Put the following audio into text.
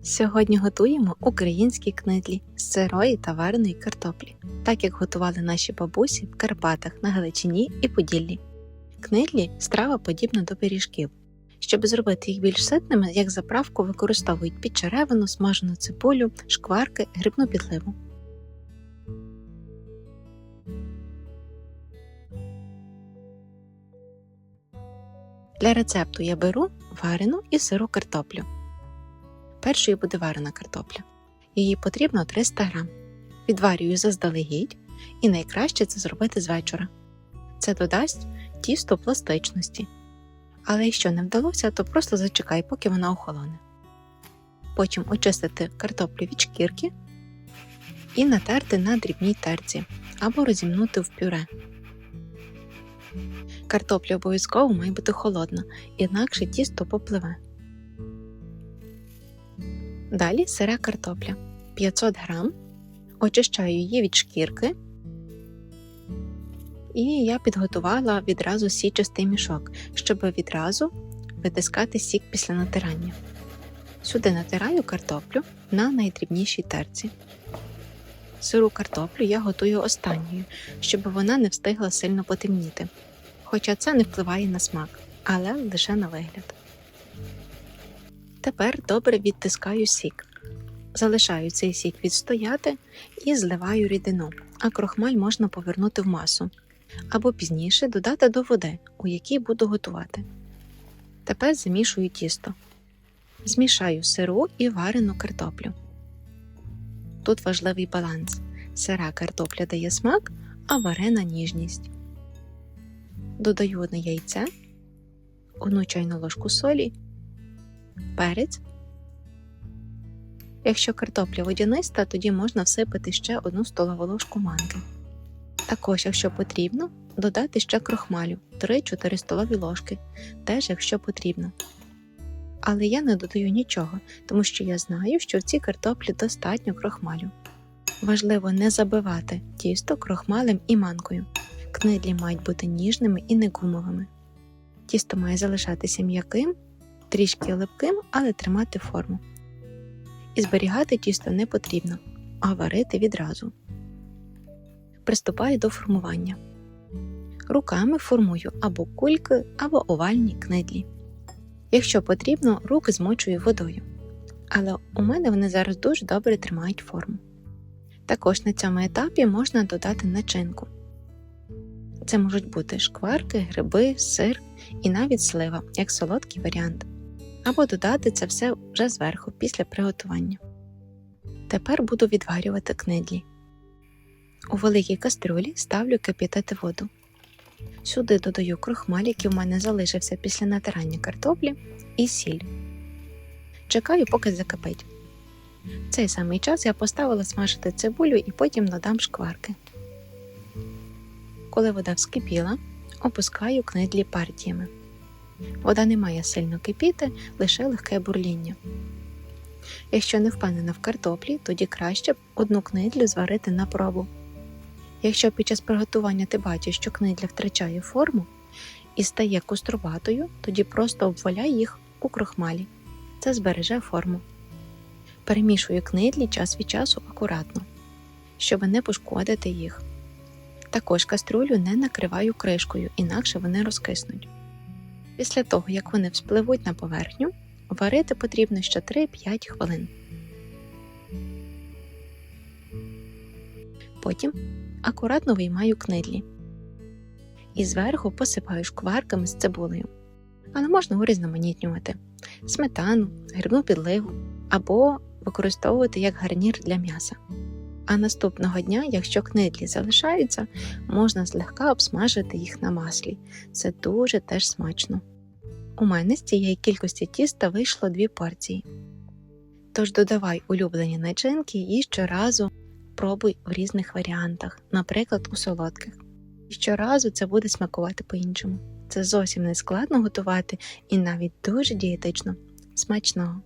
Сьогодні готуємо українські книдлі з сирої та вареної картоплі, так як готували наші бабусі в Карпатах, на Галичині і Поділлі. Книдлі – страва подібна до пиріжків. Щоб зробити їх більш ситними, як заправку використовують підчеревину, смажену цибулю, шкварки, грибну підливу. Для рецепту я беру варену і сиру картоплю. Першою буде варена картопля. Її потрібно 300 г. Відварюю заздалегідь і найкраще це зробити з вечора. Це додасть тісту пластичності. Але якщо не вдалося, то просто зачекай, поки вона охолоне. Потім очистити картоплю від шкірки і натерти на дрібній терці або розімнути в пюре. Картопля обов'язково має бути холодна, інакше тісто попливе. Далі сира картопля 500 г. Очищаю її від шкірки. І я підготувала відразу січастий мішок, щоб відразу витискати сік після натирання. Сюди натираю картоплю на найдрібнішій терці. Сиру картоплю я готую останньою, щоб вона не встигла сильно потемніти. Хоча це не впливає на смак, але лише на вигляд. Тепер добре відтискаю сік. Залишаю цей сік відстояти і зливаю рідину, а крохмаль можна повернути в масу. Або пізніше додати до води, у якій буду готувати. Тепер замішую тісто. Змішаю сиру і варену картоплю. Тут важливий баланс. Сира картопля дає смак, а варена – ніжність. Додаю 1 яйце, 1 чайну ложку солі, перець. Якщо картопля водяниста, тоді можна всипати ще 1 столову ложку манки. Також, якщо потрібно, додати ще крохмалю 3-4 столові ложки, теж якщо потрібно. Але я не додаю нічого, тому що я знаю, що в цій картоплі достатньо крохмалю. Важливо не забивати тісто крохмалем і манкою. Книдлі мають бути ніжними і не гумовими. Тісто має залишатися м'яким, трішки липким, але тримати форму. І зберігати тісто не потрібно, а варити відразу. Приступаю до формування. Руками формую або кульки, або овальні книдлі. Якщо потрібно, руки змочую водою. Але у мене вони зараз дуже добре тримають форму. Також на цьому етапі можна додати начинку. Це можуть бути шкварки, гриби, сир і навіть слива, як солодкий варіант. Або додати це все вже зверху, після приготування. Тепер буду відварювати книдлі. У великій кастрюлі ставлю кип'ятити воду. Сюди додаю крохмаль, який в мене залишився після натирання картоплі, і сіль. Чекаю, поки закипить. В цей самий час я поставила смажити цибулю і потім додам шкварки. Коли вода вскипіла, опускаю книдлі партіями. Вода не має сильно кипіти, лише легке бурління. Якщо не впевнена в картоплі, тоді краще 1 книдлю зварити на пробу. Якщо під час приготування ти бачиш, що книдля втрачає форму і стає кострубатою, тоді просто обваляй їх у крохмалі. Це збереже форму. Перемішую книдлі час від часу акуратно, щоб не пошкодити їх. Також каструлю не накриваю кришкою, інакше вони розкиснуть. Після того, як вони вспливуть на поверхню, варити потрібно ще 3-5 хвилин. Потім акуратно виймаю книдлі. І зверху посипаю шкварками з цибулею. Але можна урізноманітнювати сметану, грибну підливу або використовувати як гарнір для м'яса. А наступного дня, якщо книдлі залишаються, можна злегка обсмажити їх на маслі. Це дуже теж смачно. У мене з цієї кількості тіста вийшло 2 порції. Тож додавай улюблені начинки і щоразу пробуй в різних варіантах, наприклад, у солодких. І щоразу це буде смакувати по-іншому. Це зовсім не складно готувати і навіть дуже дієтично. Смачного!